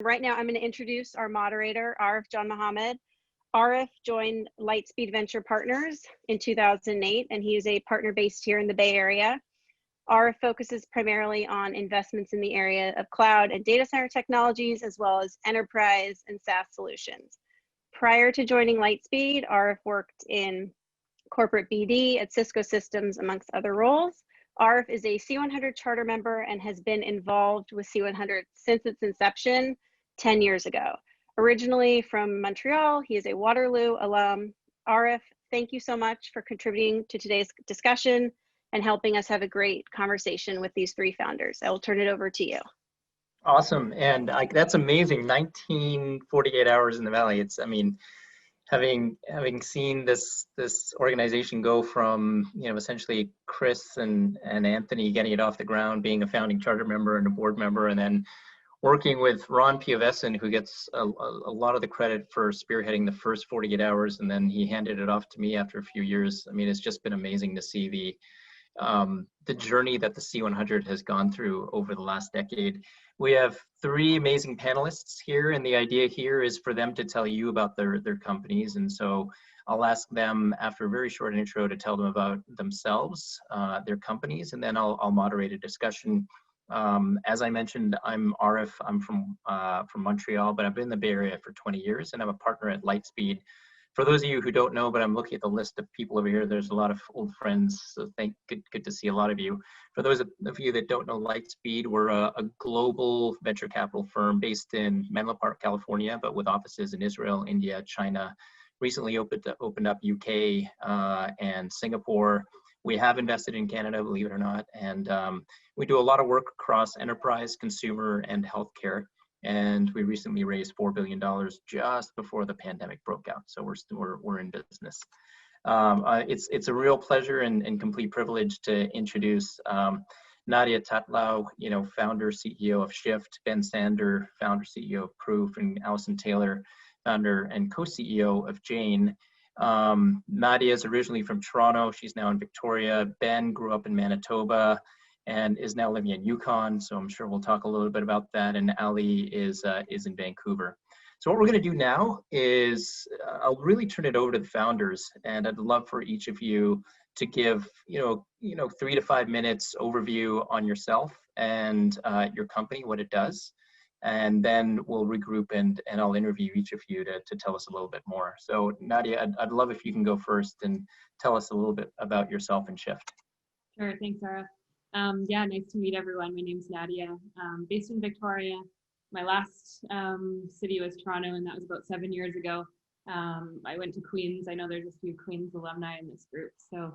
Right now, I'm going to introduce our moderator, Arif Janmohamed. Arif joined Lightspeed Venture Partners in 2008, and he is a partner based here in the Bay Area. Arif focuses primarily on investments in the area of cloud and data center technologies, as well as enterprise and SaaS solutions. Prior to joining Lightspeed, Arif worked in corporate BD at Cisco Systems, amongst other roles. Arif is a C100 charter member and has been involved with C100 since its inception 10 years ago. Originally from Montreal, he is a Waterloo alum. Arif, thank you so much for contributing to today's discussion and helping us have a great conversation with these three founders. I will turn it over to you. Awesome, and that's amazing. 1948 hours in the Valley. It's, I mean, having seen this organization go from, you know, essentially Chris and Anthony getting it off the ground, being a founding charter member and a board member, and then working with Ron Piovesan, who gets a lot of the credit for spearheading the first 48 hours, and then he handed it off to me after a few years. I mean, it's just been amazing to see the journey that the C100 has gone through over the last decade. We have three amazing panelists here, and the idea here is for them to tell you about their companies. And so I'll ask them after a very short intro to tell them about themselves, their companies, and then I'll moderate a discussion. As I mentioned, I'm Arif. I'm from Montreal, but I've been in the Bay Area for 20 years, and I'm a partner at Lightspeed. For those of you who don't know, but I'm looking at the list of people over here, there's a lot of old friends, so good to see a lot of you. For those of you that don't know Lightspeed, we're a global venture capital firm based in Menlo Park, California, but with offices in Israel, India, China, recently opened up UK and Singapore. We have invested in Canada, believe it or not, and we do a lot of work across enterprise, consumer, and healthcare. And we recently raised $4 billion just before the pandemic broke out. So we're in business. It's a real pleasure and complete privilege to introduce Nadia Tatlow, you know, founder, CEO of Shift, Ben Sander, founder, CEO of Proof, and Alison Taylor, founder and co-CEO of Jane. Nadia is originally from Toronto. She's now in Victoria. Ben grew up in Manitoba and is now living in Yukon, so I'm sure we'll talk a little bit about that. And Ali is in Vancouver. So what we're going to do now is I'll really turn it over to the founders, and I'd love for each of you to give 3 to 5 minutes overview on yourself and your company, what it does, and then we'll regroup and I'll interview each of you to tell us a little bit more. So Nadia, I'd love if you can go first and tell us a little bit about yourself and Shift. Sure, thanks, Sarah. Yeah, nice to meet everyone. My name's Nadia, based in Victoria. My last city was Toronto, and that was about 7 years ago. I went to Queen's. I know there's a few Queen's alumni in this group. So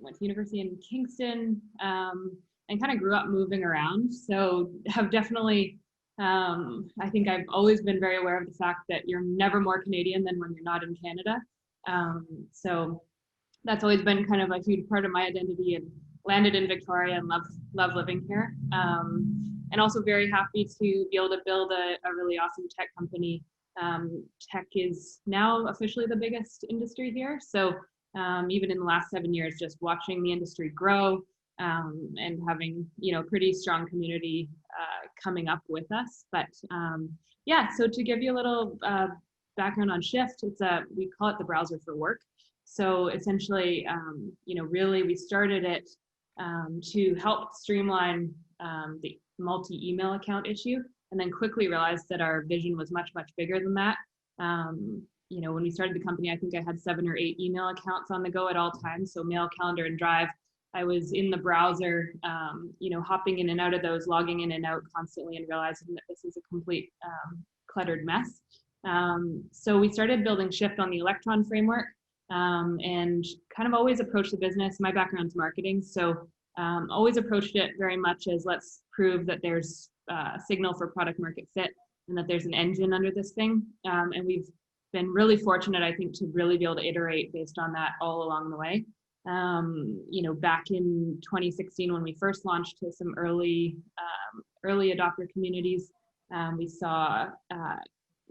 went to university in Kingston and kind of grew up moving around. So have definitely, I think I've always been very aware of the fact that you're never more Canadian than when you're not in Canada. So that's always been kind of a huge part of my identity, and landed in Victoria and love living here. And also very happy to be able to build a really awesome tech company. Tech is now officially the biggest industry here. So even in the last 7 years, just watching the industry grow and having, pretty strong community coming up with us. But yeah, so to give you a little background on Shift, we call it the browser for work. So essentially, really we started it to help streamline the multi-email account issue, and then quickly realized that our vision was much, much bigger than that. When we started the company, I think I had 7 or 8 email accounts on the go at all times. So Mail, Calendar, and Drive. I was in the browser, hopping in and out of those, logging in and out constantly, and realizing that this is a complete cluttered mess. So we started building Shift on the Electron framework. And kind of always approached the business. My background's marketing, so always approached it very much as let's prove that there's a signal for product market fit and that there's an engine under this thing. And we've been really fortunate, I think, to really be able to iterate based on that all along the way. Back in 2016, when we first launched to some early adopter communities, we saw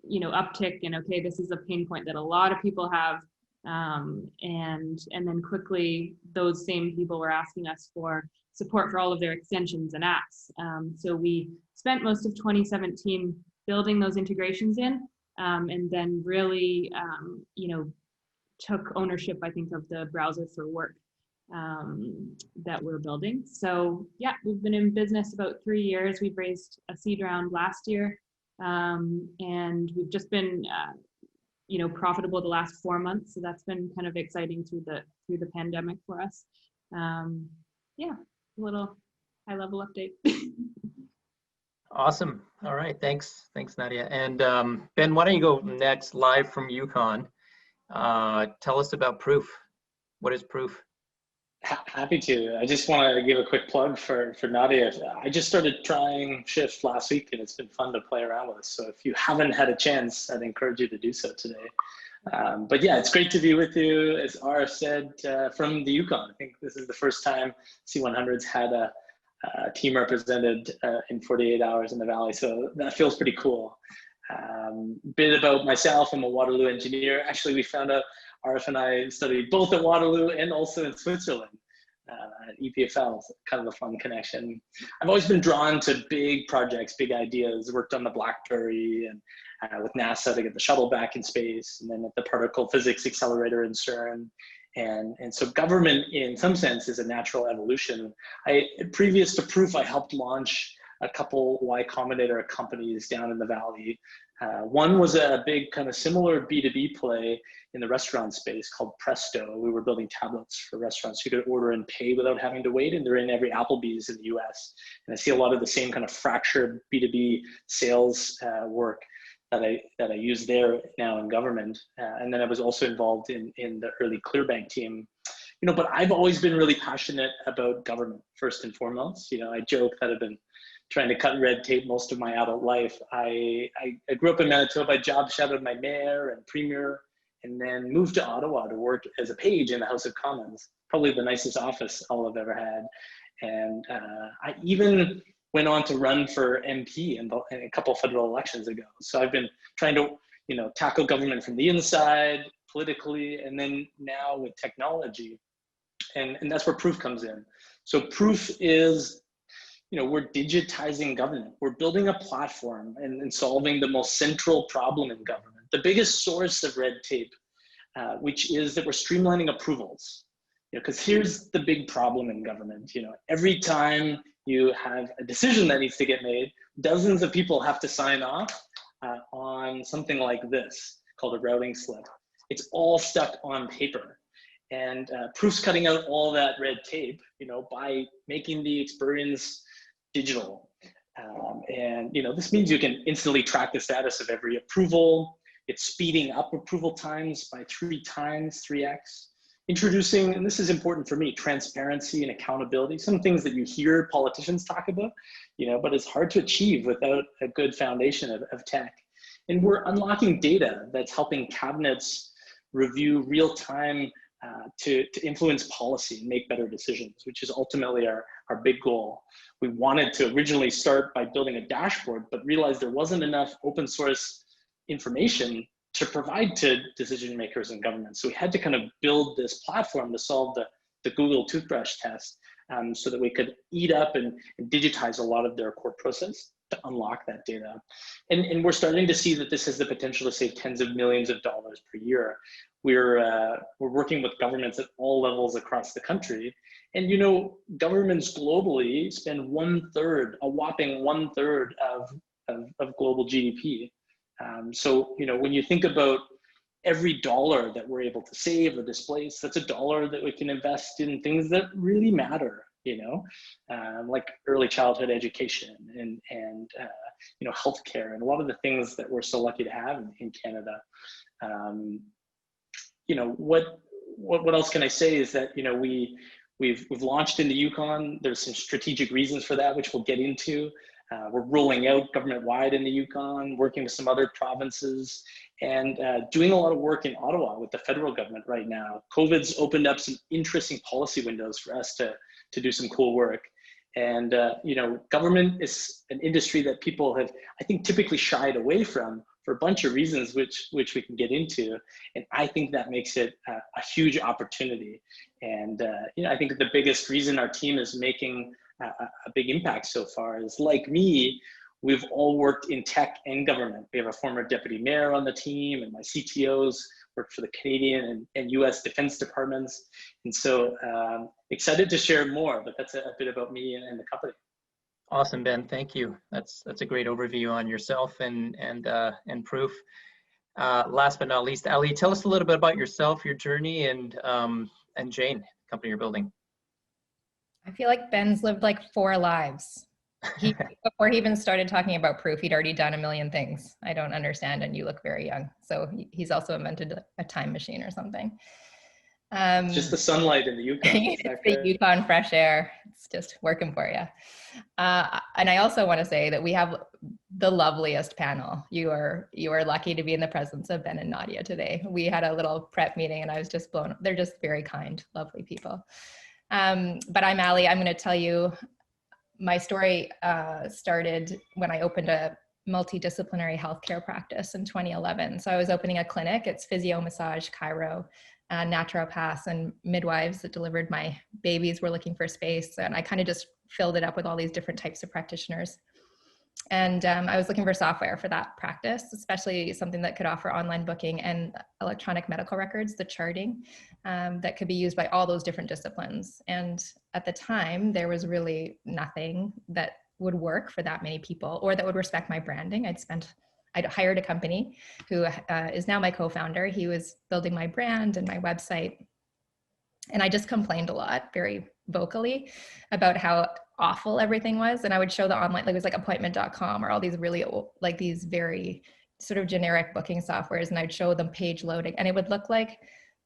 uptick in, okay, this is a pain point that a lot of people have. And then quickly those same people were asking us for support for all of their extensions and apps. So we spent most of 2017 building those integrations in, and then really, took ownership, I think, of the browser for work that we're building. So yeah, we've been in business about 3 years. We've raised a seed round last year, and we've just been, profitable the last 4 months. So that's been kind of exciting through the pandemic for us. Yeah, a little high level update. Awesome. All right. Thanks, Nadia. And Ben, why don't you go next, live from Yukon? Tell us about Proof. What is Proof? Happy to. I just want to give a quick plug for Nadia. I just started trying Shift last week, and it's been fun to play around with. So if you haven't had a chance, I'd encourage you to do so today. But yeah, it's great to be with you. As Arif said, from the Yukon. I think this is the first time C100's had a team represented in 48 hours in the Valley. So that feels pretty cool. Bit about myself, I'm a Waterloo engineer. Actually, we found out Arif and I studied both at Waterloo and also in Switzerland at EPFL. Kind of a fun connection. I've always been drawn to big projects, big ideas. Worked on the BlackBerry and with NASA to get the shuttle back in space, and then at the particle physics accelerator in CERN. And so government, in some sense, is a natural evolution. Previous to Proof, I helped launch a couple Y Combinator companies down in the Valley. One was a big kind of similar B2B play in the restaurant space called Presto. We were building tablets for restaurants. You could order and pay without having to wait, and they're in every Applebee's in the US. And I see a lot of the same kind of fractured B2B sales work that I use there now in government. And then I was also involved in the early ClearBank team. But I've always been really passionate about government, first and foremost. I joke that I've been trying to cut red tape most of my adult life. I grew up in Manitoba. I job shadowed my mayor and premier, and then moved to Ottawa to work as a page in the House of Commons, probably the nicest office I've ever had. And I even went on to run for MP in a couple of federal elections ago. So I've been trying to, tackle government from the inside, politically, and then now with technology. And that's where Proof comes in. So Proof is, we're digitizing government. We're building a platform and solving the most central problem in government, the biggest source of red tape, which is that we're streamlining approvals. Because here's the big problem in government. Every time you have a decision that needs to get made, dozens of people have to sign off on something like this called a routing slip. It's all stuck on paper. And Proof's cutting out all that red tape, by making the experience digital. And this means you can instantly track the status of every approval. It's speeding up approval times by 3x. Introducing, and this is important for me, transparency and accountability, some things that you hear politicians talk about, but it's hard to achieve without a good foundation of tech. And we're unlocking data that's helping cabinets review real time to influence policy and make better decisions, which is ultimately our big goal. We wanted to originally start by building a dashboard, but realized there wasn't enough open source information to provide to decision makers in government. So we had to kind of build this platform to solve the Google toothbrush test, so that we could eat up and digitize a lot of their core process to unlock that data. And we're starting to see that this has the potential to save tens of millions of dollars per year. We're working with governments at all levels across the country. And governments globally spend a whopping one third of global GDP. So, when you think about every dollar that we're able to save or displace, that's a dollar that we can invest in things that really matter, like early childhood education and healthcare, and a lot of the things that we're so lucky to have in Canada. What else can I say is that, we've launched in the Yukon. There's some strategic reasons for that, which we'll get into. We're rolling out government-wide in the Yukon, working with some other provinces, and doing a lot of work in Ottawa with the federal government right now. COVID's opened up some interesting policy windows for us to do some cool work. And government is an industry that people have, I think, typically shied away from for a bunch of reasons, which we can get into. And I think that makes it a huge opportunity. And I think the biggest reason our team is making a big impact so far is, like me, we've all worked in tech and government. We have a former deputy mayor on the team, and my CTOs work for the Canadian and US Defense Departments. And so excited to share more, but that's a bit about me and the company. Awesome, Ben. Thank you. That's a great overview on yourself and Proof. Last but not least, Ali, tell us a little bit about yourself, your journey, and Jane, company you're building. I feel like Ben's lived like 4 lives. Before he even started talking about Proof, he'd already done a million things I don't understand, and you look very young. So he's also invented a time machine or something. It's just the sunlight in the Yukon. It's the Yukon fresh air. It's just working for you. And I also want to say that we have the loveliest panel. You are lucky to be in the presence of Ben and Nadia today. We had a little prep meeting and I was just blown. They're just very kind, lovely people. But I'm Ali. I'm going to tell you my story started when I opened a multidisciplinary healthcare practice in 2011. So I was opening a clinic. It's physio, massage, chiro, naturopaths and midwives that delivered my babies were looking for space. And I kind of just filled it up with all these different types of practitioners. And I was looking for software for that practice, especially something that could offer online booking and electronic medical records, the charting, that could be used by all those different disciplines. And at the time, there was really nothing that would work for that many people or that would respect my branding. I'd hired a company who is now my co-founder. He was building my brand and my website. And I just complained a lot, very vocally, about how awful everything was. And I would show the online, like it was like appointment.com or all these really old, like these very sort of generic booking softwares. And I'd show them page loading and it would look like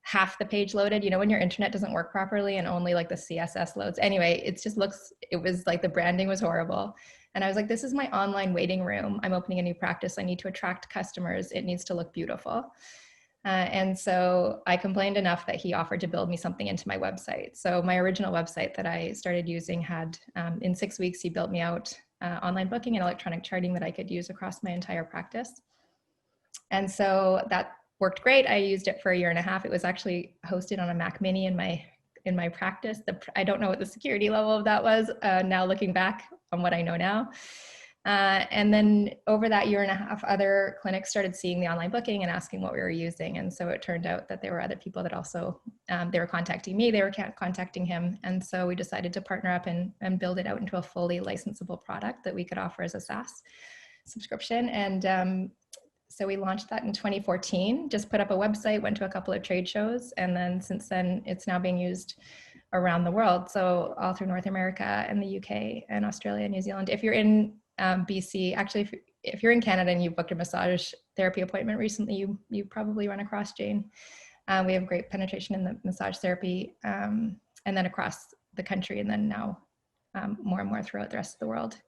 half the page loaded, you know, when your internet doesn't work properly and only like the CSS loads. Anyway, it was like the branding was horrible. And I was like, this is my online waiting room. I'm opening a new practice. I need to attract customers. It needs to look beautiful. And so I complained enough that he offered to build me something into my website. So my original website that I started using had, in 6 weeks, he built me out online booking and electronic charting that I could use across my entire practice. And so that worked great. I used it for 1.5 years. It was actually hosted on a Mac Mini in my practice. I don't know what the security level of that was now looking back on what I know now. And then over that 1.5 years, other clinics started seeing the online booking and asking what we were using. And so it turned out that there were other people that also, they were contacting me, they were contacting him. And so we decided to partner up and build it out into a fully licensable product that we could offer as a SaaS subscription. And so we launched that in 2014, just put up a website, went to a couple of trade shows. And then since then, it's now being used around the world. So all through North America and the UK and Australia, New Zealand. If you're in BC, actually, if you're in Canada and you booked a massage therapy appointment recently, you probably run across Jane. We have great penetration in the massage therapy and then across the country and then now more and more throughout the rest of the world.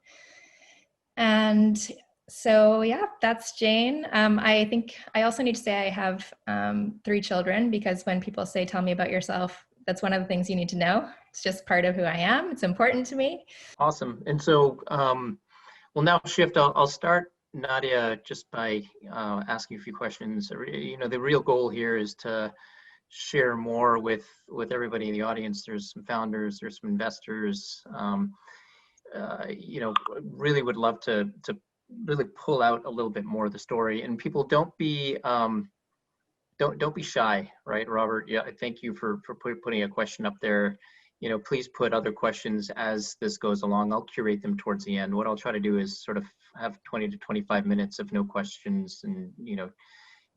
And so, yeah, that's Jane. I think I also need to say I have 3 children because when people say, tell me about yourself, that's one of the things you need to know. It's just part of who I am. It's important to me. Awesome. And so, we'll now shift. I'll start, Nadia, just by asking a few questions. You know, the real goal here is to share more with everybody in the audience. There's some founders, there's some investors. You know, really would love to really pull out a little bit more of the story. And people, don't be shy, right, Robert? Yeah, thank you for putting a question up there. You know, please put other questions as this goes along. I'll curate them towards the end. What I'll try to do is sort of have 20 to 25 minutes of no questions and, you know,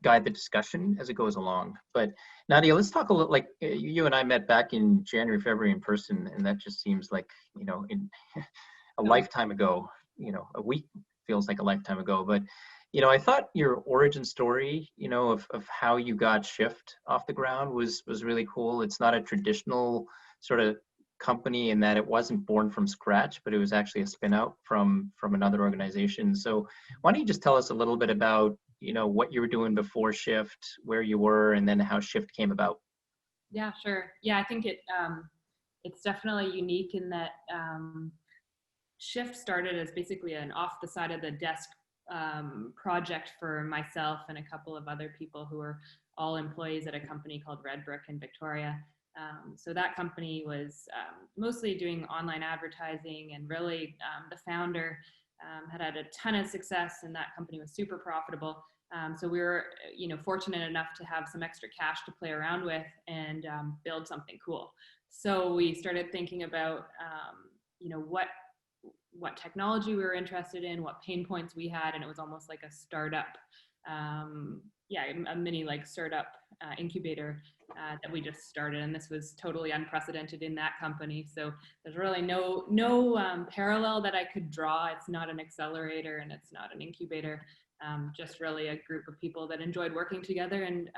guide the discussion as it goes along. But Nadia, let's talk a little, like you and I met back in January, February in person, and that just seems like, you know, in a lifetime ago. You know, a week feels like a lifetime ago. But, you know, I thought your origin story, you know, of how you got Shift off the ground was really cool. It's not a traditional sort of company in that it wasn't born from scratch, but it was actually a spin out from another organization. So why don't you just tell us a little bit about, you know, what you were doing before Shift, where you were, and then how Shift came about? Yeah, sure. Yeah, I think it's definitely unique in that Shift started as basically an off the side of the desk project for myself and a couple of other people who were all employees at a company called Redbrook in Victoria. So that company was mostly doing online advertising, and really the founder had a ton of success, and that company was super profitable. So we were, fortunate enough to have some extra cash to play around with and build something cool. So we started thinking about, what technology we were interested in, what pain points we had, and it was almost like a startup, a mini like startup incubator that we just started, and this was totally unprecedented in that company. So there's really no parallel that I could draw. It's not an accelerator and it's not an incubator. Just really a group of people that enjoyed working together and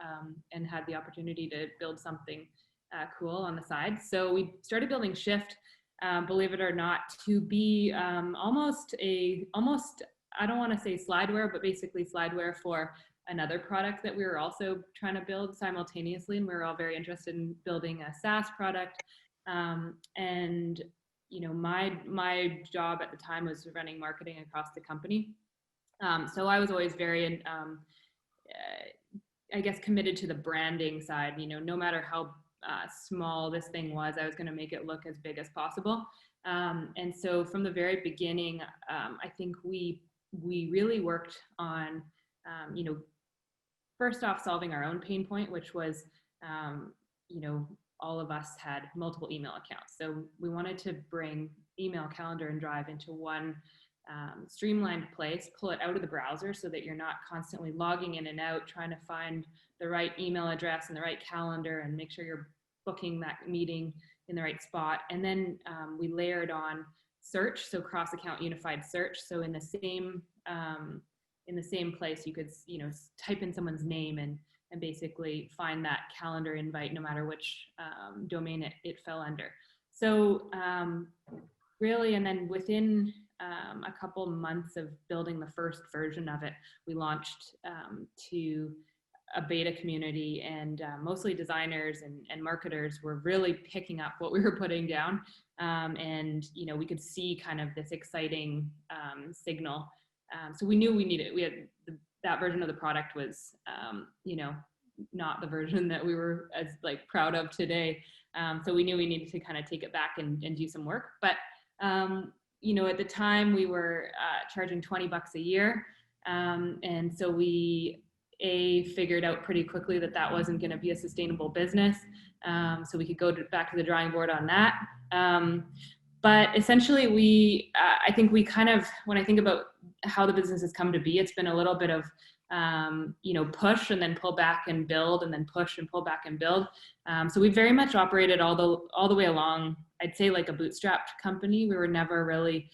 had the opportunity to build something cool on the side. So we started building Shift, believe it or not, to be almost I don't want to say slideware, but basically slideware for another product that we were also trying to build simultaneously, and we were all very interested in building a SaaS product. And my job at the time was running marketing across the company. So I was always very, I guess, committed to the branding side. No matter how small this thing was, I was going to make it look as big as possible. And so from the very beginning, I think we really worked on, first off, solving our own pain point, which was, all of us had multiple email accounts. So we wanted to bring email, calendar, and Drive into one streamlined place, pull it out of the browser so that you're not constantly logging in and out, trying to find the right email address and the right calendar and make sure you're booking that meeting in the right spot. And then we layered on search, so cross-account unified search. So in the same place, you could type in someone's name and basically find that calendar invite no matter which domain it fell under. So really, and then within a couple months of building the first version of it, we launched to a beta community, and mostly designers and marketers were really picking up what we were putting down. And we could see kind of this exciting signal. So we knew that version of the product was, not the version that we were as proud of today. So we knew we needed to kind of take it back and do some work. But at the time we were charging $20 a year. And so we figured out pretty quickly that wasn't going to be a sustainable business. So we could go back to the drawing board on that. But essentially I think we kind of, when I think about how the business has come to be, it's been a little bit of, push and then pull back and build, and then push and pull back and build. So we very much operated all the way along, I'd say like a bootstrapped company. We were never really,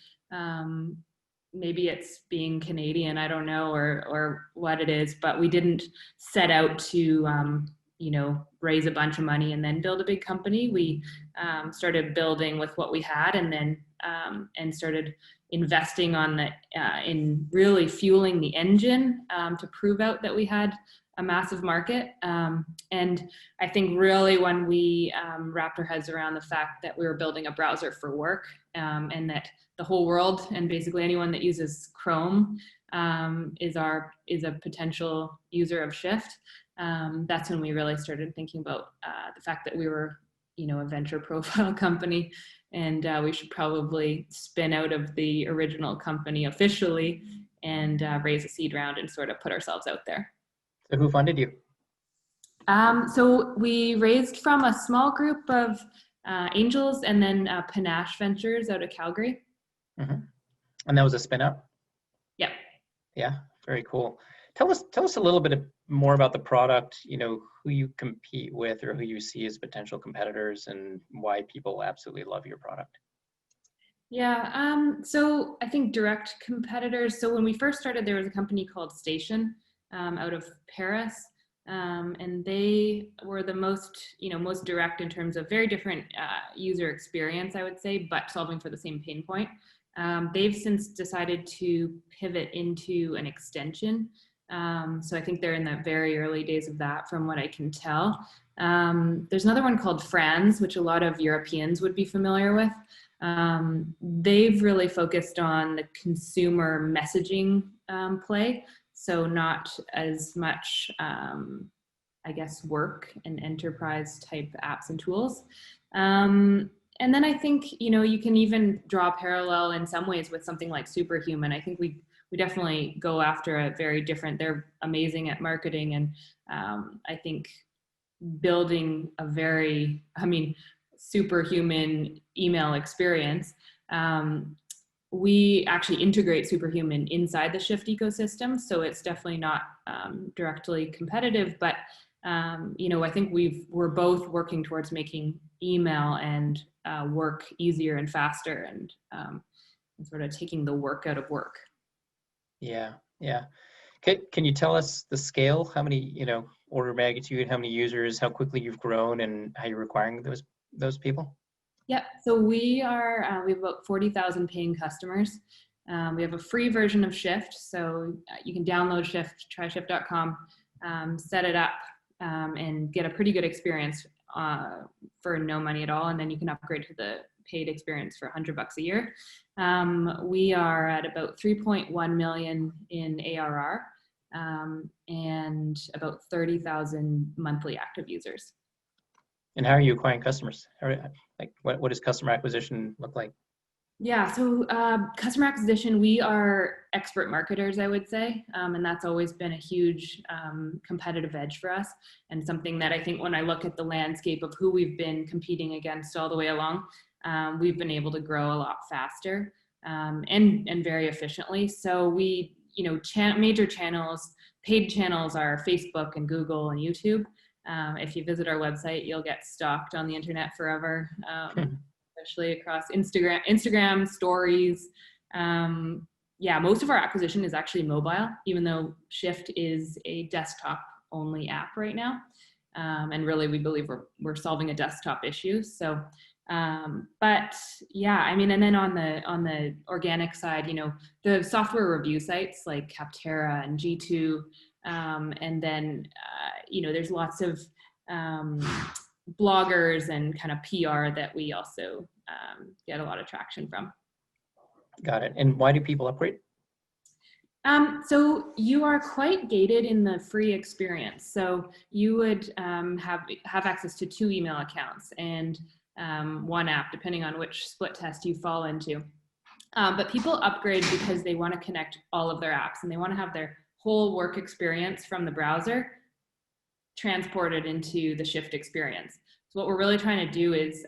maybe it's being Canadian, I don't know, or what it is, but we didn't set out to, raise a bunch of money and then build a big company. We started building with what we had, and then and started investing in really fueling the engine to prove out that we had a massive market. And I think really when we wrapped our heads around the fact that we were building a browser for work, and that the whole world and basically anyone that uses Chrome is a potential user of Shift, that's when we really started thinking about the fact that we were a venture profile company, and we should probably spin out of the original company officially and raise a seed round and sort of put ourselves out there. So who funded you? So we raised from a small group of angels, and then Panache Ventures out of Calgary. Mm-hmm. And that was a spin out? Yep. Yeah, very cool. Tell us a little bit more about the product, who you compete with or who you see as potential competitors, and why people absolutely love your product. Yeah, so I think direct competitors. So when we first started, there was a company called Station out of Paris. And they were the most direct in terms of very different user experience, I would say, but solving for the same pain point. They've since decided to pivot into an extension. So I think they're in the very early days of that, from what I can tell. There's another one called Franz, which a lot of Europeans would be familiar with. They've really focused on the consumer messaging play. So not as much, I guess, work and enterprise type apps and tools. And And then I think, you can even draw a parallel in some ways with something like Superhuman. I think we definitely go after a very different, they're amazing at marketing. And I think building a very, superhuman email experience, we actually integrate Superhuman inside the Shift ecosystem. So it's definitely not directly competitive, but I think we're both working towards making email and work easier and faster, and sort of taking the work out of work. Yeah. Can you tell us the scale? How many, order of magnitude, how many users, how quickly you've grown, and how you're acquiring those people? Yeah, so we have about 40,000 paying customers. We have a free version of Shift, so you can download Shift, try shift.com, set it up, and get a pretty good experience for no money at all, and then you can upgrade to the paid experience for $100 a year. We are at about 3.1 million in ARR, and about 30,000 monthly active users. And how are you acquiring customers? What does customer acquisition look like? Yeah, so customer acquisition, we are expert marketers, I would say, and that's always been a huge competitive edge for us, and something that I think when I look at the landscape of who we've been competing against all the way along, we've been able to grow a lot faster and very efficiently. So we, major channels, paid channels are Facebook and Google and YouTube. If you visit our website, you'll get stalked on the internet forever. Especially across Instagram stories. Most of our acquisition is actually mobile, even though Shift is a desktop only app right now. And really we believe we're solving a desktop issue. So, and then on the organic side, the software review sites like Capterra and G2, and then, there's lots of, bloggers and kind of PR that we also get a lot of traction from. Got it. And why do people upgrade? So you are quite gated in the free experience. So you would have access to 2 email accounts and 1 app, depending on which split test you fall into. But people upgrade because they want to connect all of their apps, and they want to have their whole work experience from the browser transported into the Shift experience. So what we're really trying to do is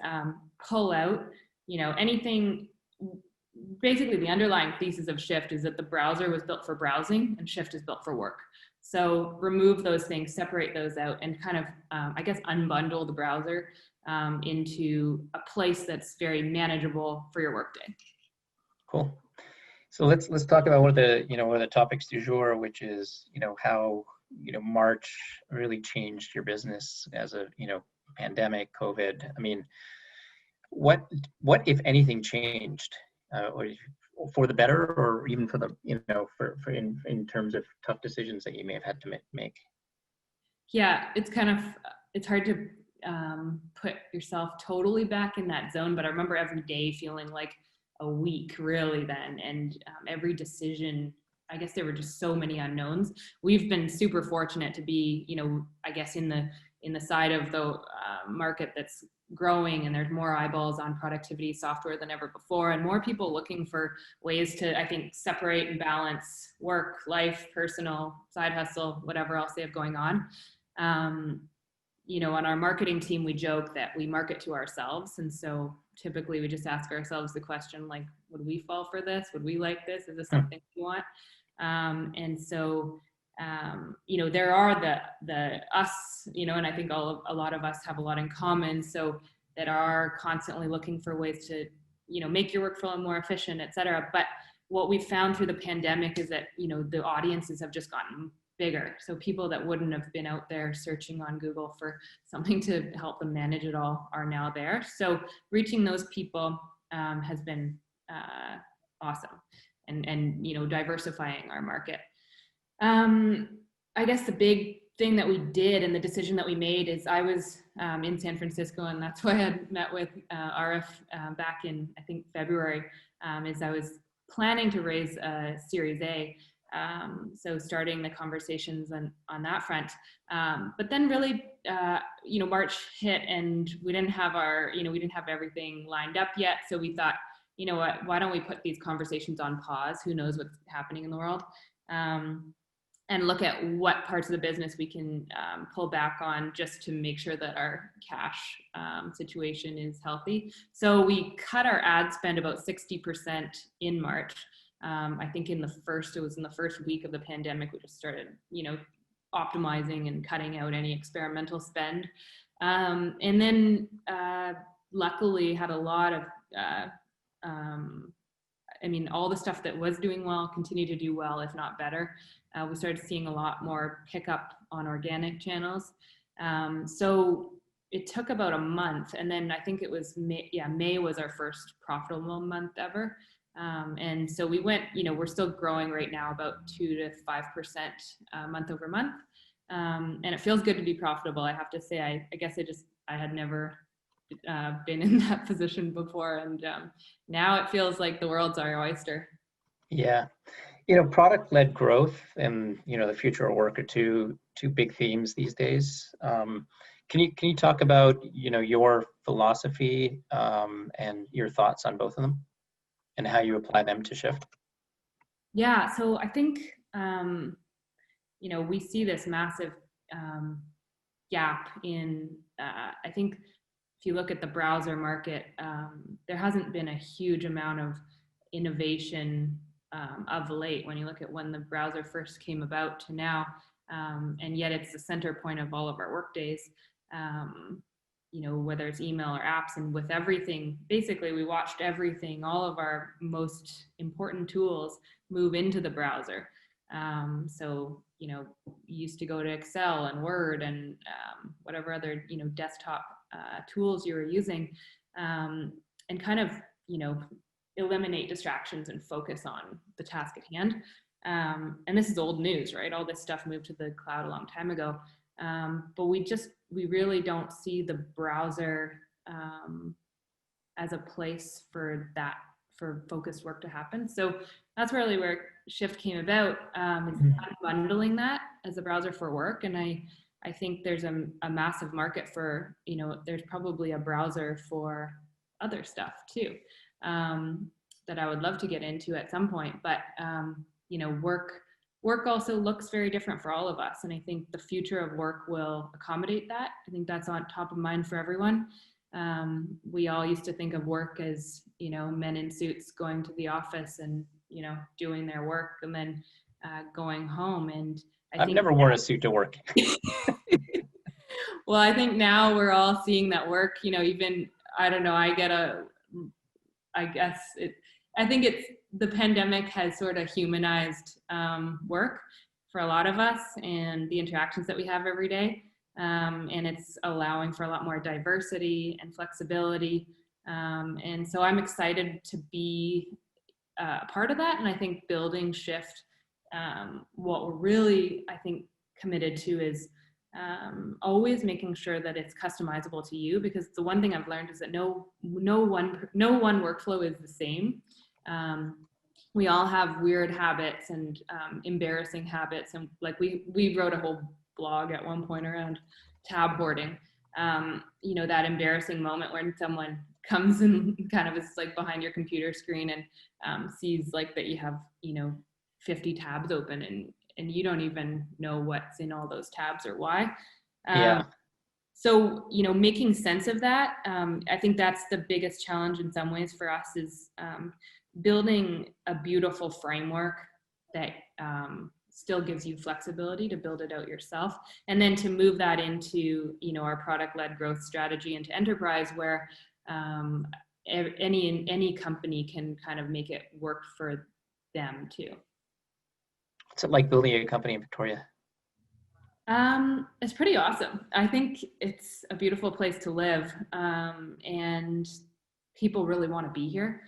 pull out, anything. Basically, the underlying thesis of Shift is that the browser was built for browsing and Shift is built for work. So remove those things, separate those out, and kind of, unbundle the browser into a place that's very manageable for your workday. Cool. So let's talk about one of the topics du jour, which is how March really changed your business as a pandemic, COVID. I mean, what if anything changed, or for the better, or even for the for in terms of tough decisions that you may have had to make? Yeah, it's hard to put yourself totally back in that zone, but I remember every day feeling like a week really then, and every decision, I guess there were just so many unknowns. We've been super fortunate to be, in the side of the market that's growing, and there's more eyeballs on productivity software than ever before, and more people looking for ways to, I think, separate and balance work, life, personal, side hustle, whatever else they have going on. On our marketing team, we joke that we market to ourselves. And so typically we just ask ourselves the question, like, would we fall for this? Would we like this? Is this something we want? And so, there are the us, and I think a lot of us have a lot in common. So that are constantly looking for ways to, make your workflow more efficient, et cetera. But what we've found through the pandemic is that, the audiences have just gotten bigger. So people that wouldn't have been out there searching on Google for something to help them manage it all are now there. So reaching those people has been awesome, and diversifying our market. I guess the big thing that we did and the decision that we made is I was in San Francisco, and that's why I had met with Arif back in, I think, February, is I was planning to raise a Series A. So starting the conversations on that front. But then really, March hit and we didn't have we didn't have everything lined up yet. So we thought, you know what, why don't we put these conversations on pause? Who knows what's happening in the world? And look at what parts of the business we can pull back on just to make sure that our cash situation is healthy. So we cut our ad spend about 60% in March. I think it was in the first week of the pandemic, we just started, optimizing and cutting out any experimental spend. And then luckily had a lot of, all the stuff that was doing well continued to do well, if not better. We started seeing a lot more pickup on organic channels. So it took about a month, and then I think it was May was our first profitable month ever. And so we went, we're still growing right now about 2 to 5% month over month. And it feels good to be profitable. I have to say, I guess I had never been in that position before. And now it feels like the world's our oyster. Yeah. Product-led growth and, the future of work are two big themes these days. Can you talk about, your philosophy and your thoughts on both of them and how you apply them to Shift? Yeah, so I think, we see this massive gap in, I think if you look at the browser market, there hasn't been a huge amount of innovation of late when you look at when the browser first came about to now, and yet it's the center point of all of our work days, whether it's email or apps. And with everything, basically we watched everything, all of our most important tools move into the browser. So, you used to go to Excel and Word and whatever other, desktop tools you were using, and kind of, eliminate distractions and focus on the task at hand. And this is old news, right? All this stuff moved to the cloud a long time ago. But we really don't see the browser as a place for focused work to happen. So that's really where Shift came about, is bundling that as a browser for work. And I think there's a massive market for, there's probably a browser for other stuff too, that I would love to get into at some point. But, work also looks very different for all of us. And I think the future of work will accommodate that. I think that's on top of mind for everyone. We all used to think of work as, men in suits going to the office and, doing their work and then going home. And I've never worn a suit to work. Well, I think now we're all seeing that work, even, I don't know, I think it's the pandemic has sort of humanized work for a lot of us and the interactions that we have every day. And it's allowing for a lot more diversity and flexibility. And so I'm excited to be a part of that. And I think building Shift, what we're really, I think, committed to is always making sure that it's customizable to you, because the one thing I've learned is that no one workflow is the same. We all have weird habits and embarrassing habits, and like we wrote a whole blog at one point around tab hoarding. That embarrassing moment when someone comes and kind of is like behind your computer screen and sees like that you have 50 tabs open and you don't even know what's in all those tabs or why. Yeah. So, making sense of that, I think that's the biggest challenge in some ways for us is building a beautiful framework that still gives you flexibility to build it out yourself. And then to move that into, our product-led growth strategy into enterprise where any company can kind of make it work for them too. What's it like building a company in Victoria? It's pretty awesome. I think it's a beautiful place to live, and people really want to be here.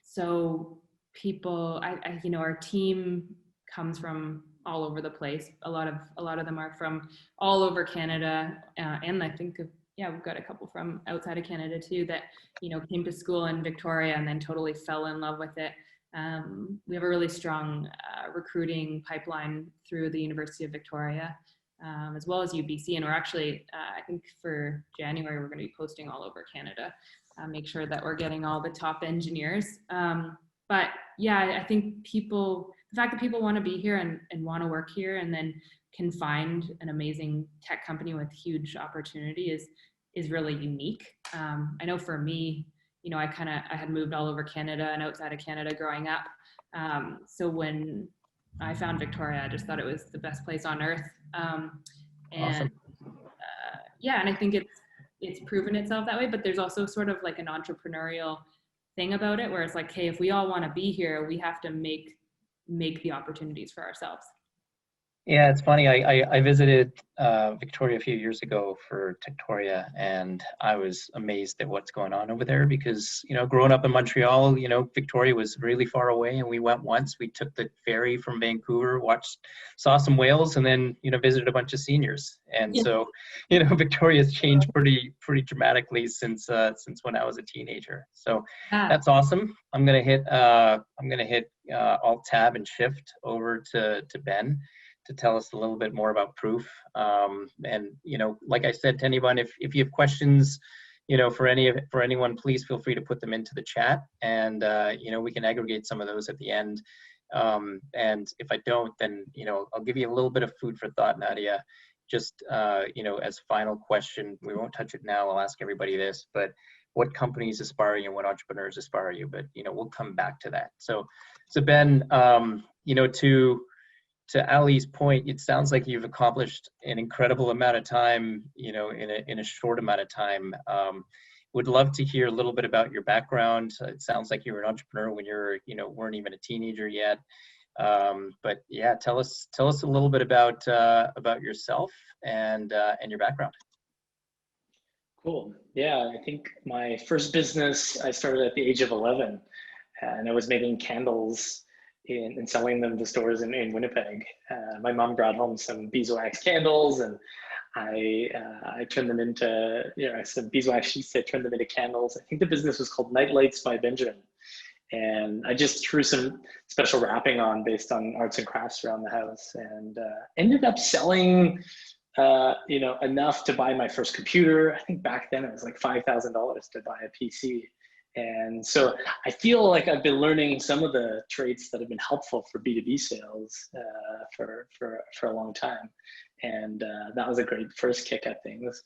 So people, our team comes from all over the place. A lot of them are from all over Canada, and I think we've got a couple from outside of Canada too that came to school in Victoria and then totally fell in love with it. We have a really strong recruiting pipeline through the University of Victoria, as well as UBC. And we're actually, I think for January, we're going to be posting all over Canada, make sure that we're getting all the top engineers. But yeah, I think the fact that people want to be here and want to work here and then can find an amazing tech company with huge opportunity is really unique. I know for me, I had moved all over Canada and outside of Canada growing up. So when I found Victoria, I just thought it was the best place on earth. Awesome. And I think it's proven itself that way, but there's also sort of like an entrepreneurial thing about it where it's like, hey, if we all want to be here, we have to make the opportunities for ourselves. Yeah, it's funny. I visited Victoria a few years ago for Techtoria, and I was amazed at what's going on over there because, growing up in Montreal, Victoria was really far away, and we went once. We took the ferry from Vancouver, saw some whales, and then, visited a bunch of seniors. And so, Victoria's changed pretty dramatically since when I was a teenager. So that's awesome. I'm gonna hit Alt Tab and Shift over to Ben to tell us a little bit more about Proof. And, like I said to anyone, if you have questions, for anyone, please feel free to put them into the chat, and, we can aggregate some of those at the end. And if I don't, then, I'll give you a little bit of food for thought, Nadia, just, as final question. We won't touch it now. I'll ask everybody this, but what companies aspire you and what entrepreneurs aspire you? But, we'll come back to that. So Ben, to Ali's point, it sounds like you've accomplished an incredible amount of time, in a short amount of time. Would love to hear a little bit about your background. It sounds like you were an entrepreneur when weren't even a teenager yet. But yeah, tell us a little bit about yourself and your background. Cool. Yeah, I think my first business I started at the age of 11, and I was making candles and selling them to stores in Winnipeg. My mom brought home some beeswax candles, and I turned them into, some beeswax sheets. I turned them into candles. I think the business was called Night Lights by Benjamin. And I just threw some special wrapping on based on arts and crafts around the house, and ended up selling, enough to buy my first computer. I think back then it was like $5,000 to buy a PC. And so I feel like I've been learning some of the traits that have been helpful for B2B sales for a long time. And that was a great first kick at things.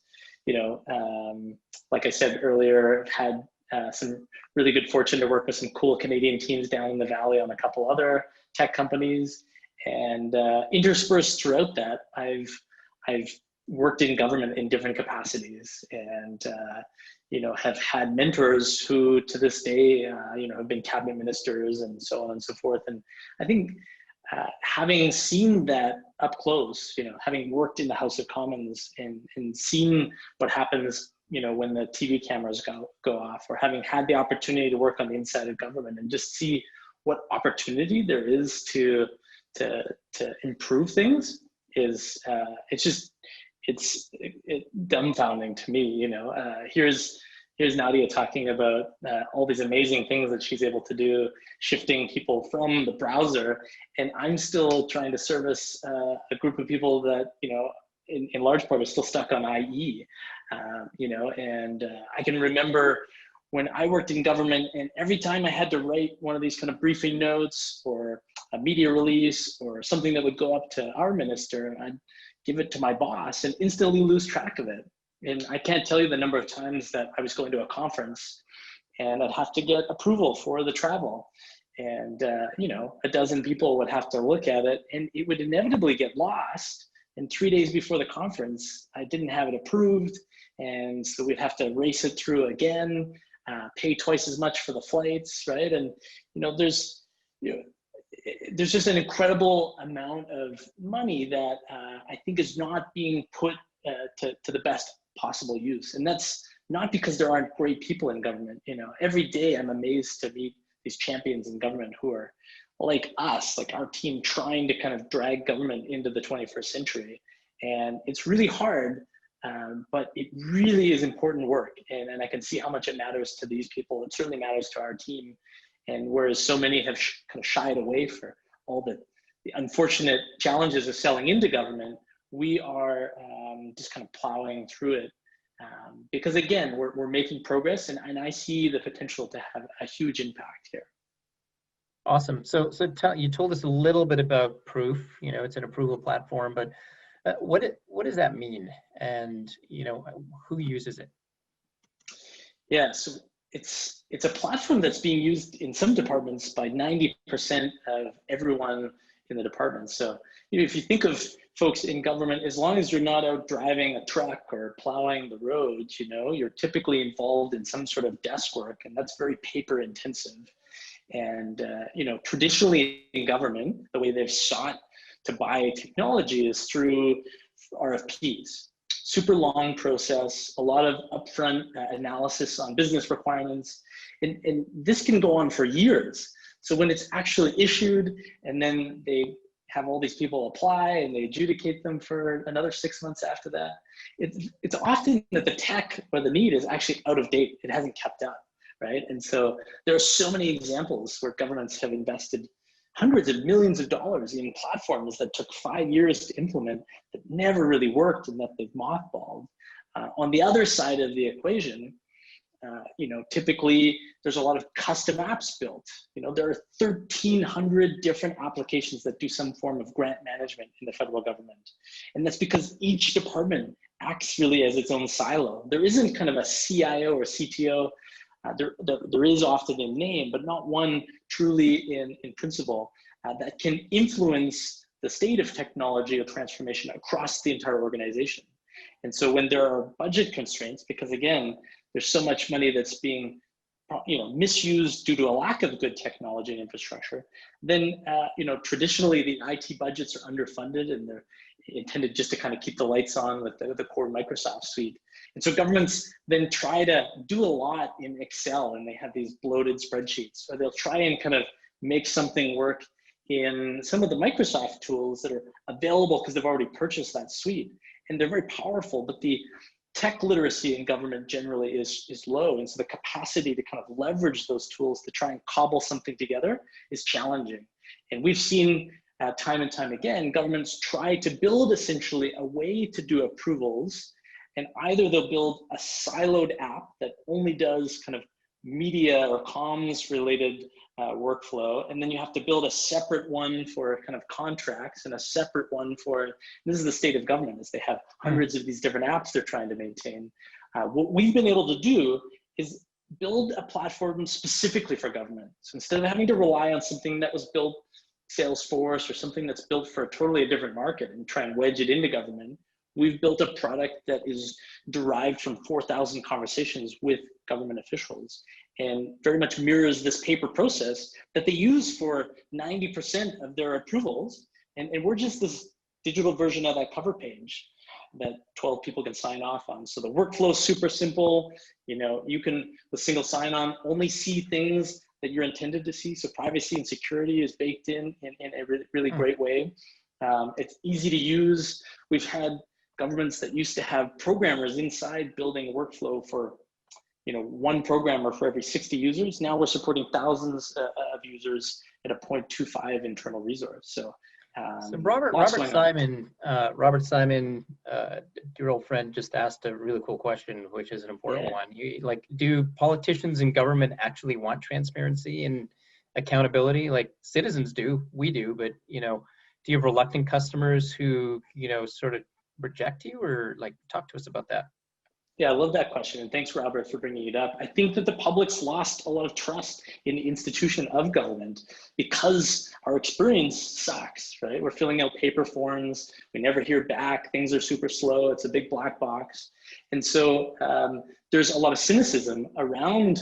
Like I said earlier, I've had some really good fortune to work with some cool Canadian teams down in the Valley on a couple other tech companies. And interspersed throughout that, I've worked in government in different capacities, and have had mentors who to this day, have been cabinet ministers and so on and so forth. And I think having seen that up close, having worked in the House of Commons and seen what happens, when the TV cameras go off, or having had the opportunity to work on the inside of government and just see what opportunity there is to improve things is, it's dumbfounding to me. Here's Nadia talking about all these amazing things that she's able to do, shifting people from the browser, and I'm still trying to service a group of people that, in large part are still stuck on IE, and I can remember when I worked in government, and every time I had to write one of these kind of briefing notes or a media release or something that would go up to our minister, I'd give it to my boss and instantly lose track of it. And I can't tell you the number of times that I was going to a conference and I'd have to get approval for the travel. And, a dozen people would have to look at it, and it would inevitably get lost. And 3 days before the conference, I didn't have it approved. And so we'd have to race it through again, pay twice as much for the flights, right? And, there's just an incredible amount of money that I think is not being put to the best possible use. And that's not because there aren't great people in government. Every day I'm amazed to meet these champions in government who are like us, like our team, trying to kind of drag government into the 21st century. And it's really hard, but it really is important work. And I can see how much it matters to these people. It certainly matters to our team. And whereas so many have kind of shied away for all the unfortunate challenges of selling into government, we are just kind of plowing through it. Because again, we're making progress, and I see the potential to have a huge impact here. Awesome. So you told us a little bit about Proof. You know, it's an approval platform, but what does that mean? And you know, who uses it? Yeah, so it's a platform that's being used in some departments by 90% of everyone in the department. So you know, if you think of folks in government, as long as you're not out driving a truck or plowing the roads, you know, you're typically involved in some sort of desk work, and that's very paper intensive. And you know, traditionally in government, the way they've sought to buy technology is through RFPs. Super long process, a lot of upfront analysis on business requirements, and this can go on for years. So when it's actually issued, and then they have all these people apply and they adjudicate them for another 6 months after that, it's often that the tech or the need is actually out of date. It hasn't kept up, right? And so there are so many examples where governments have invested hundreds of millions of dollars in platforms that took 5 years to implement that never really worked and that they've mothballed. On the other side of the equation, you know, typically there's a lot of custom apps built. You know, there are 1,300 different applications that do some form of grant management in the federal government. And that's because each department acts really as its own silo. There isn't kind of a CIO or CTO. There is often in name, but not one truly in principle that can influence the state of technology or transformation across the entire organization. And so when there are budget constraints, because again, there's so much money that's being misused due to a lack of good technology and infrastructure, then traditionally the IT budgets are underfunded and they're intended just to kind of keep the lights on with the core Microsoft suite. And so governments then try to do a lot in Excel, and they have these bloated spreadsheets, or they'll try and kind of make something work in some of the Microsoft tools that are available because they've already purchased that suite. And they're very powerful, but the tech literacy in government generally is low. And so the capacity to kind of leverage those tools to try and cobble something together is challenging. And we've seen time and time again, governments try to build essentially a way to do approvals, and either they'll build a siloed app that only does kind of media or comms related workflow, and then you have to build a separate one for kind of contracts and a separate one for, this is the state of government, is they have hundreds of these different apps they're trying to maintain. What we've been able to do is build a platform specifically for government. So instead of having to rely on something that was built Salesforce or something that's built for a totally different market and try and wedge it into government, we've built a product that is derived from 4,000 conversations with government officials and very much mirrors this paper process that they use for 90% of their approvals. And we're just this digital version of that cover page that 12 people can sign off on. So the workflow is super simple. You know, you can, with single sign-on, only see things that you're intended to see. So privacy and security is baked in a really great way. It's easy to use. We've had governments that used to have programmers inside building a workflow for, one programmer for every 60 users. Now we're supporting thousands of users at a 0.25 internal resource. So Robert Simon, your old friend, just asked a really cool question, which is an important one. Do politicians in government actually want transparency and accountability? Like citizens do, we do, but do you have reluctant customers who sort of reject you, or talk to us about that? Yeah, I love that question. And thanks, Robert, for bringing it up. I think that the public's lost a lot of trust in the institution of government because our experience sucks, right? We're filling out paper forms. We never hear back. Things are super slow. It's a big black box. And so there's a lot of cynicism around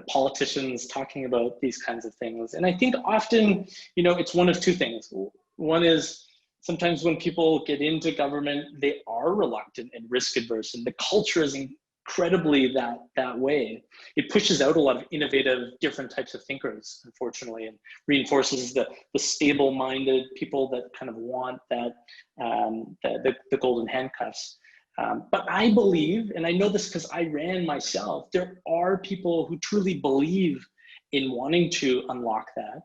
politicians talking about these kinds of things. And I think often, it's one of two things. One is, sometimes when people get into government, they are reluctant and risk adverse, and the culture is incredibly that way. It pushes out a lot of innovative, different types of thinkers, unfortunately, and reinforces the stable-minded people that kind of want that the golden handcuffs. But I believe, and I know this because I ran myself, there are people who truly believe in wanting to unlock that.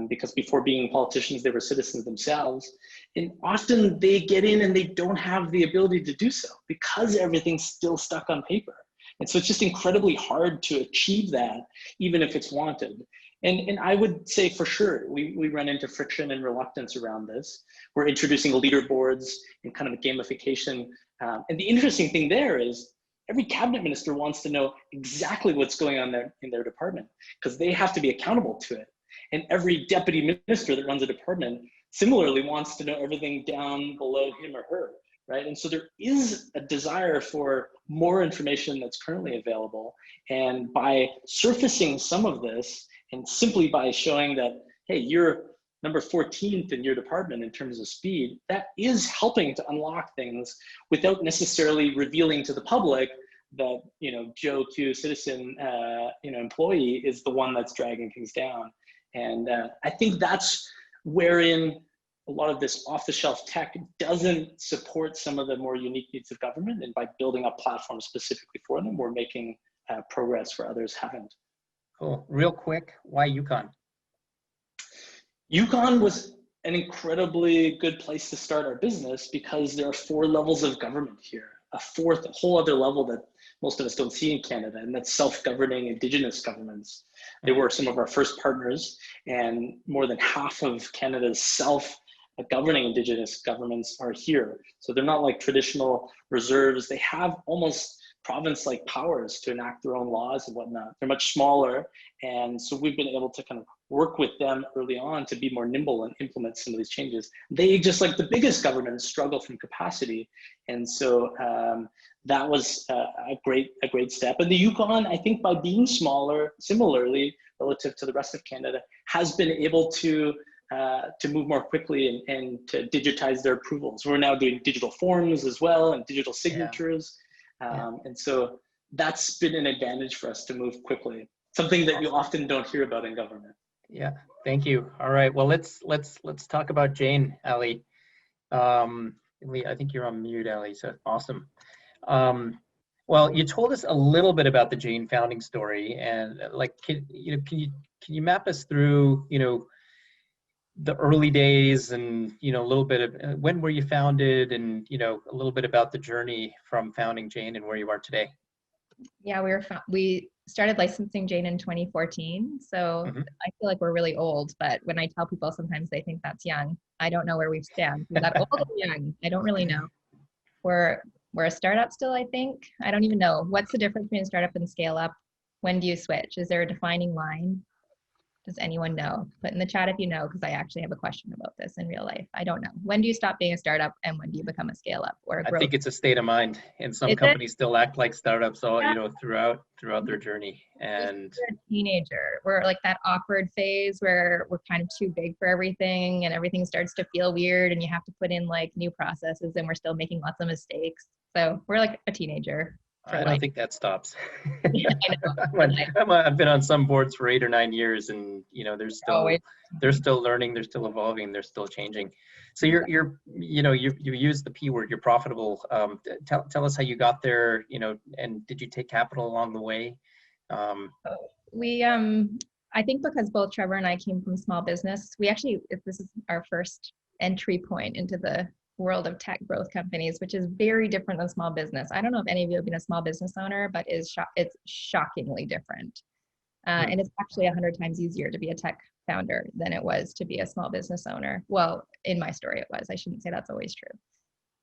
Because before being politicians, they were citizens themselves. And often they get in and they don't have the ability to do so because everything's still stuck on paper. And so it's just incredibly hard to achieve that, even if it's wanted. And I would say for sure, we run into friction and reluctance around this. We're introducing leaderboards and kind of a gamification. And the interesting thing there is every cabinet minister wants to know exactly what's going on there in their department because they have to be accountable to it. And every deputy minister that runs a department similarly wants to know everything down below him or her, right? And so there is a desire for more information that's currently available. And by surfacing some of this, and simply by showing that, hey, you're number 14th in your department in terms of speed, that is helping to unlock things without necessarily revealing to the public that, you know, Joe Q citizen, employee is the one that's dragging things down. And I think that's wherein a lot of this off-the-shelf tech doesn't support some of the more unique needs of government. And by building up platforms specifically for them, we're making progress where others haven't. Cool. Real quick, why Yukon? Yukon was an incredibly good place to start our business because there are 4 levels of government here. A whole other level that most of us don't see in Canada, and that's self-governing Indigenous governments. They were some of our first partners, and more than half of Canada's self-governing Indigenous governments are here. So they're not like traditional reserves. They have almost province-like powers to enact their own laws and whatnot. They're much smaller, and so we've been able to kind of work with them early on to be more nimble and implement some of these changes. They, just like the biggest governments, struggle from capacity, and so that was a great step. And the Yukon, I think, by being smaller, similarly relative to the rest of Canada, has been able to move more quickly and to digitize their approvals. We're now doing digital forms as well and digital signatures. And so that's been an advantage for us to move quickly, something that you often don't hear about in government. Yeah, thank you. All right, well, let's talk about Jane, Ali. I think you're on mute, Ali, so awesome. Well, you told us a little bit about the Jane founding story, and like, can you map us through, the early days and, a little bit of when were you founded and, a little bit about the journey from founding Jane and where you are today? Yeah, we started licensing Jane in 2014. So I feel like we're really old, but when I tell people, sometimes they think that's young. I don't know where we stand. Is that old or young? I don't really know. We're a startup still, I think. I don't even know. What's the difference between a startup and scale up? When do you switch? Is there a defining line? Does anyone know? Put in the chat if you know, because I actually have a question about this in real life. I don't know. When do you stop being a startup and when do you become a scale up or a growth? I think it's a state of mind, and some companies still act like startups all, throughout their journey. And we're a teenager. We're like that awkward phase where we're kind of too big for everything and everything starts to feel weird and you have to put in like new processes and we're still making lots of mistakes. So we're like a teenager. I don't think that stops. Yeah, I know. I've been on some boards for 8 or 9 years, and they're still learning, they're still evolving, they're still changing. So you use the P word, you're profitable. Tell us how you got there, and did you take capital along the way? I think because both Trevor and I came from small business, this is our first entry point into the world of tech growth companies, which is very different than small business. I don't know if any of you have been a small business owner, but it's shockingly different. And it's actually 100 times easier to be a tech founder than it was to be a small business owner. Well, in my story it was. I shouldn't say that's always true.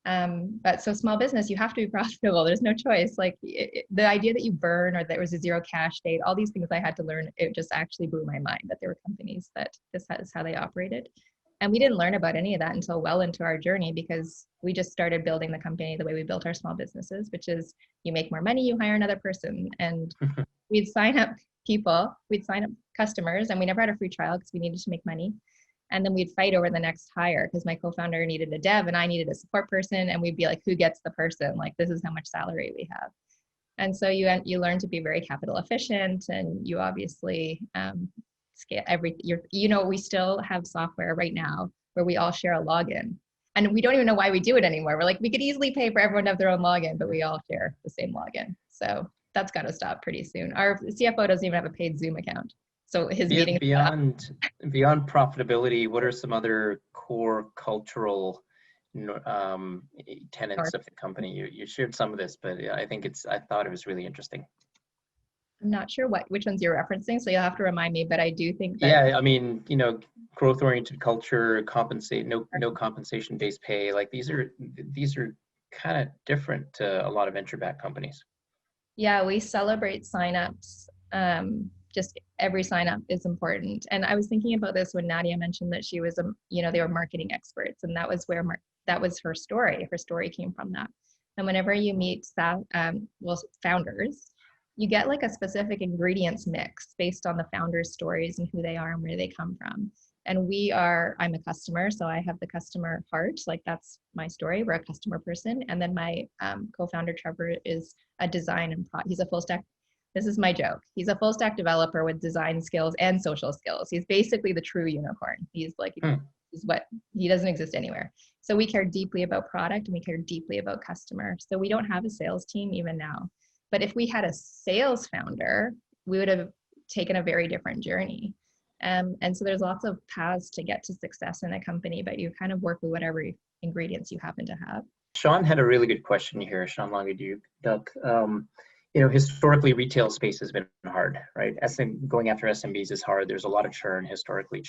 But so small business, you have to be profitable. There's no choice. Like the idea that you burn or there was a zero cash date, all these things I had to learn, it just actually blew my mind that there were companies that this is how they operated. And we didn't learn about any of that until well into our journey because we just started building the company the way we built our small businesses, which is you make more money, you hire another person. And we'd sign up people, we'd sign up customers, and we never had a free trial because we needed to make money. And then we'd fight over the next hire because my co-founder needed a dev and I needed a support person. And we'd be like, who gets the person? Like, this is how much salary we have. And so you learn to be very capital efficient, and you obviously scale everything. We still have software right now where we all share a login, and we don't even know why we do it anymore. We're like, we could easily pay for everyone to have their own login, but we all share the same login. So that's got to stop pretty soon. Our CFO doesn't even have a paid Zoom account. So his meeting beyond profitability, what are some other core cultural tenets of the company? You shared some of this, but I thought it was really interesting. I'm not sure which ones you're referencing, so you'll have to remind me, but I do think that. Yeah, I mean, growth-oriented culture, no compensation-based pay. Like these are kind of different to a lot of venture-backed companies. Yeah, we celebrate signups. Just every sign-up is important. And I was thinking about this when Nadia mentioned that she was, they were marketing experts, and that was where that was her story. Her story came from that. And whenever you meet founders, you get like a specific ingredients mix based on the founders' stories and who they are and where they come from. And I'm a customer, so I have the customer heart, like that's my story. We're a customer person. And then my co-founder, Trevor, is a design and he's a full stack. This is my joke. He's a full stack developer with design skills and social skills. He's basically the true unicorn. He's like, he doesn't exist anywhere. So we care deeply about product and we care deeply about customer. So we don't have a sales team even now. But if we had a sales founder, we would have taken a very different journey. And so there's lots of paths to get to success in a company, but you kind of work with whatever ingredients you happen to have. Sean had a really good question here. Sean Longaduc. Historically, retail space has been hard, right? Going after SMBs is hard. There's a lot of churn. Historically,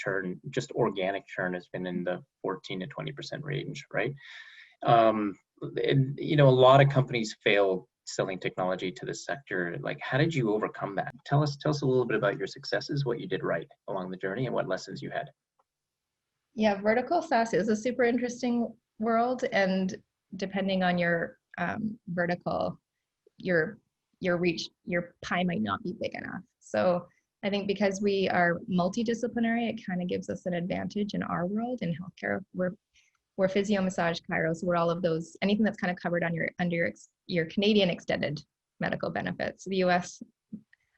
just organic churn has been in the 14 to 20% range, right? A lot of companies fail selling technology to this sector. Like, how did you overcome that? Tell us a little bit about your successes, what you did right along the journey, and what lessons you had. Yeah, vertical SaaS is a super interesting world, and depending on your vertical, your reach, your pie might not be big enough. So I think because we are multidisciplinary, it kind of gives us an advantage in our world. In healthcare, we're physio, massage, chiro, so we're all of those, anything that's kind of covered on under your Canadian extended medical benefits. The US,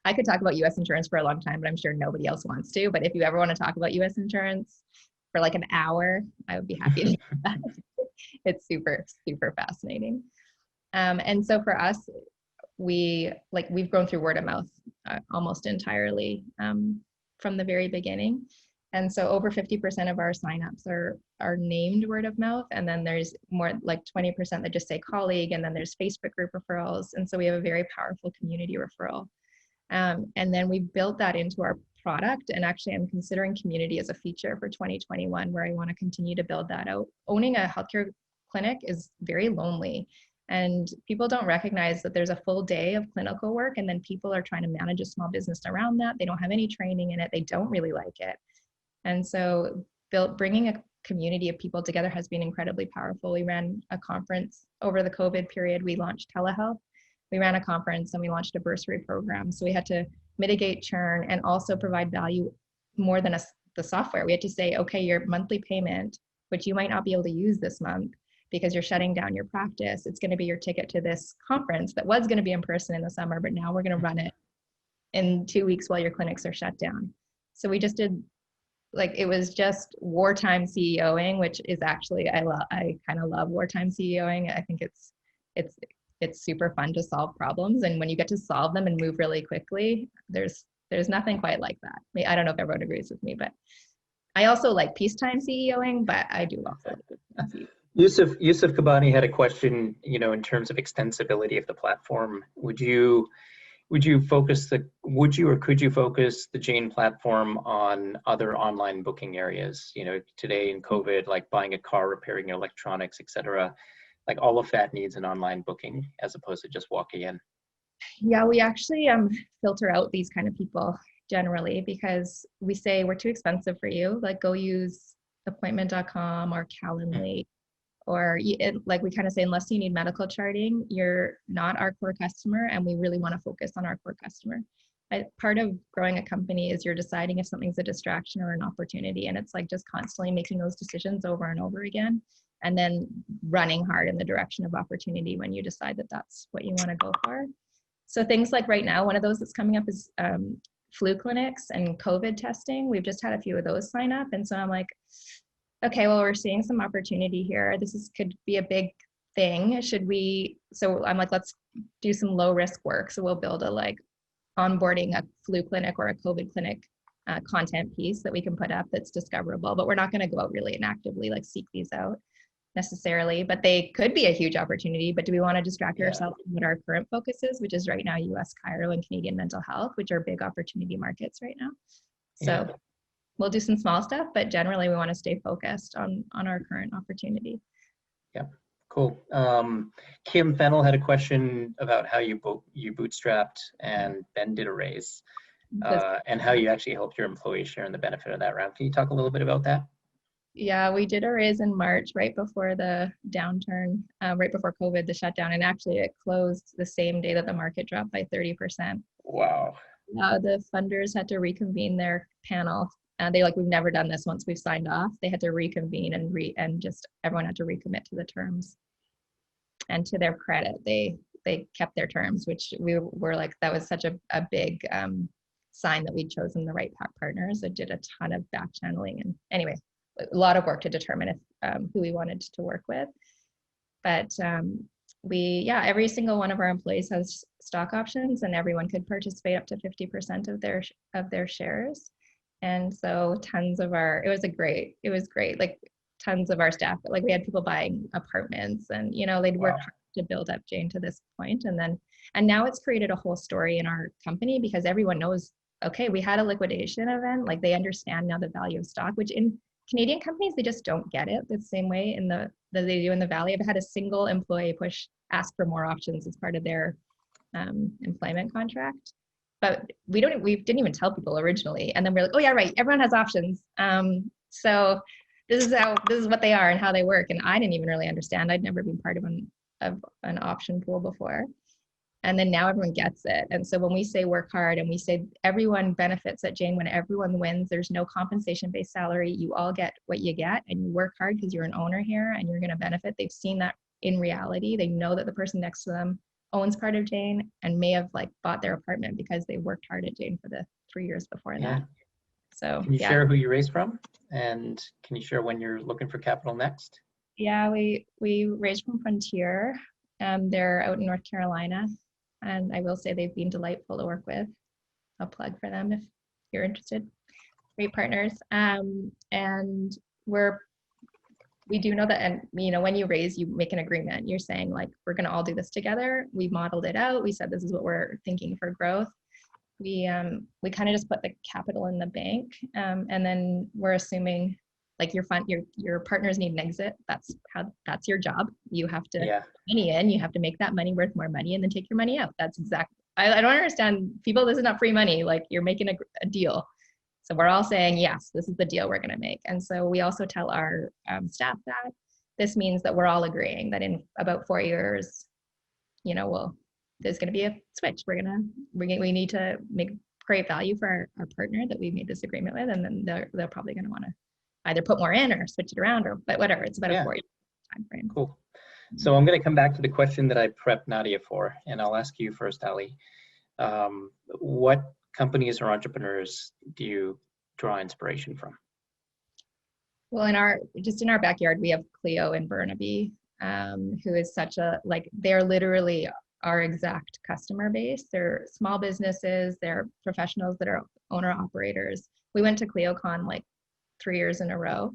I could talk about US insurance for a long time, but I'm sure nobody else wants to. But if you ever want to talk about US insurance for like an hour, I would be happy to do that. It's super, super fascinating. And so for us, we've grown through word of mouth almost entirely from the very beginning. And so over 50% of our signups are named word of mouth. And then there's more like 20% that just say colleague. And then there's Facebook group referrals. And so we have a very powerful community referral. And then we built that into our product. And actually, I'm considering community as a feature for 2021, where I want to continue to build that out. Owning a healthcare clinic is very lonely. And people don't recognize that there's a full day of clinical work. And then people are trying to manage a small business around that. They don't have any training in it. They don't really like it. And so bringing a community of people together has been incredibly powerful. We ran a conference over the COVID period. We launched telehealth. We ran a conference and we launched a bursary program. So we had to mitigate churn and also provide value more than the software. We had to say, okay, your monthly payment, which you might not be able to use this month because you're shutting down your practice, it's going to be your ticket to this conference that was going to be in person in the summer, but now we're going to run it in 2 weeks while your clinics are shut down. So we just did, it was just wartime CEOing, which is actually, I kind of love wartime CEOing. I think it's super fun to solve problems. And when you get to solve them and move really quickly, there's nothing quite like that. I don't know if everyone agrees with me, but I also like peacetime CEOing, but I do also like it. Yusuf Kabani had a question, in terms of extensibility of the platform. Could you focus the Jane platform on other online booking areas? Today in COVID, like buying a car, repairing your electronics, etc. Like all of that needs an online booking as opposed to just walking in. Yeah, we actually filter out these kind of people generally because we say we're too expensive for you. Like go use appointment.com or Calendly. Or like we kind of say, unless you need medical charting, you're not our core customer, and we really want to focus on our core customer. Part of growing a company is you're deciding if something's a distraction or an opportunity, and it's like just constantly making those decisions over and over again, and then running hard in the direction of opportunity when you decide that that's what you want to go for. So things like right now, one of those that's coming up is flu clinics and COVID testing. We've just had a few of those sign up, and so I'm like, okay, well, we're seeing some opportunity here. Could be a big thing. So I'm like, let's do some low risk work. So we'll build onboarding a flu clinic or a COVID clinic content piece that we can put up that's discoverable, but we're not going to go out really and actively like seek these out necessarily, but they could be a huge opportunity. But do we want to distract ourselves from what our current focus is, which is right now US Chiro and Canadian mental health, which are big opportunity markets right now. So we'll do some small stuff, but generally we want to stay focused on our current opportunity. Yeah, cool. Kim Fennell had a question about how you bootstrapped and Ben did a raise, and how you actually helped your employees share in the benefit of that round. Can you talk a little bit about that? Yeah, we did a raise in March, right before the downturn, right before COVID, the shutdown, and actually it closed the same day that the market dropped by 30%. Wow. The funders had to reconvene their panel. We've never done this once we've signed off. They had to reconvene and just everyone had to recommit to the terms. And to their credit, they kept their terms, which we were like, that was such a big sign that we'd chosen the right partners. It did a ton of back channeling, and anyway, a lot of work to determine if who we wanted to work with. But every single one of our employees has stock options, and everyone could participate up to 50% of their shares. And so it was great. Like tons of our staff, like we had people buying apartments, and they'd worked hard to build up Jane to this point. And now it's created a whole story in our company because everyone knows, okay, we had a liquidation event. Like they understand now the value of stock, which in Canadian companies, they just don't get it the same way that they do in the Valley. I've had a single employee ask for more options as part of their employment contract, but we didn't even tell people originally. And then we're like, oh yeah, right, everyone has options. So this is what they are and how they work. And I didn't even really understand. I'd never been part of an option pool before. And then now everyone gets it. And so when we say work hard and we say everyone benefits at Jane, when everyone wins, there's no compensation-based salary. You all get what you get, and you work hard because you're an owner here and you're going to benefit. They've seen that in reality. They know that the person next to them owns part of Jane and may have bought their apartment because they worked hard at Jane for the 3 years before that. So can you share who you raised from, and can you share when you're looking for capital next? Yeah, we raised from Frontier. They're out in North Carolina. And I will say they've been delightful to work with. I'll plug for them if you're interested. Great partners. And we do know that, and when you raise, you make an agreement. You're saying we're going to all do this together. We modeled it out. We said this is what we're thinking for growth. We kind of just put the capital in the bank, and then we're assuming your partners need an exit. That's your job. You have to money in, you have to make that money worth more money and then take your money out. That's exactly, I don't understand people. This is not free money. You're making a deal. So we're all saying, yes, this is the deal we're going to make. And so we also tell our staff that this means that we're all agreeing that in about 4 years, there's going to be a switch. We need to create value for our partner that we made this agreement with. And then they're probably going to want to either put more in or switch it around, but whatever. It's about a 4 year time frame. Cool. So I'm going to come back to the question that I prepped Nadia for, and I'll ask you first, Ali. What companies or entrepreneurs do you draw inspiration from? Well, in our backyard, we have Cleo in Burnaby, who is they're literally our exact customer base. They're small businesses, they're professionals that are owner operators. We went to CleoCon 3 years in a row,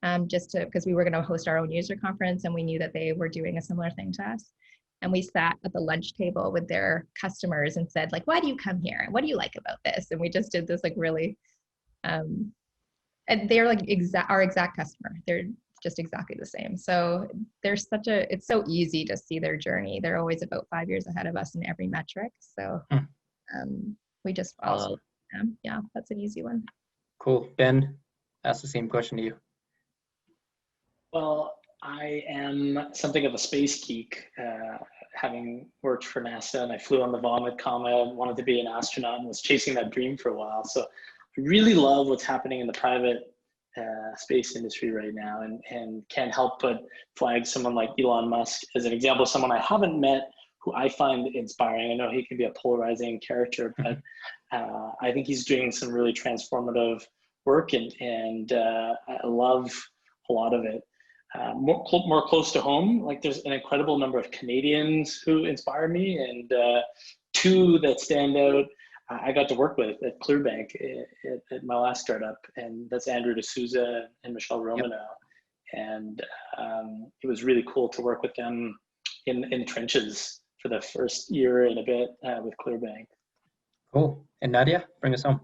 because we were going to host our own user conference, and we knew that they were doing a similar thing to us. And we sat at the lunch table with their customers and said, why do you come here? What do you like about this? And we just did this really, and they're our exact customer. They're just exactly the same. So there's it's so easy to see their journey. They're always about 5 years ahead of us in every metric. So we just follow them. Yeah, that's an easy one. Cool. Ben, ask the same question to you. Well, I am something of a space geek, having worked for NASA, and I flew on the Vomit Comet, wanted to be an astronaut, and was chasing that dream for a while. So I really love what's happening in the private space industry right now, and can't help but flag someone like Elon Musk as an example of someone I haven't met who I find inspiring. I know he can be a polarizing character, but I think he's doing some really transformative work, and I love a lot of it. More close to home, there's an incredible number of Canadians who inspire me, and two that stand out. I got to work with at Clearbank at my last startup, and that's Andrew D'Souza and Michelle Romanow. And it was really cool to work with them in trenches for the first year and a bit with Clearbank. Cool. And Nadia, bring us home.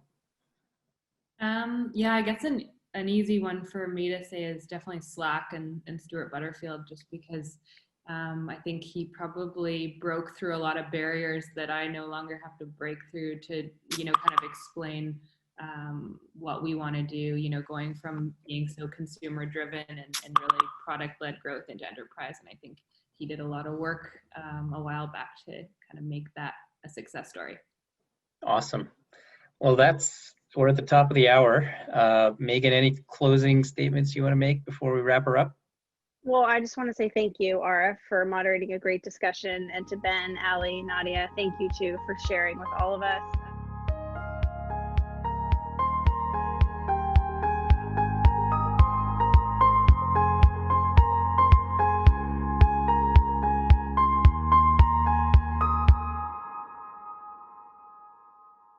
Yeah, I guess an easy one for me to say is definitely Slack and Stuart Butterfield, just because I think he probably broke through a lot of barriers that I no longer have to break through to, kind of explain what we want to do, going from being so consumer driven and really product led growth into enterprise. And I think he did a lot of work a while back to kind of make that a success story. Awesome. Well, we're at the top of the hour. Megan, any closing statements you want to make before we wrap her up? Well, I just want to say thank you, Arif, for moderating a great discussion, and to Ben, Ali, Nadia, thank you too for sharing with all of us.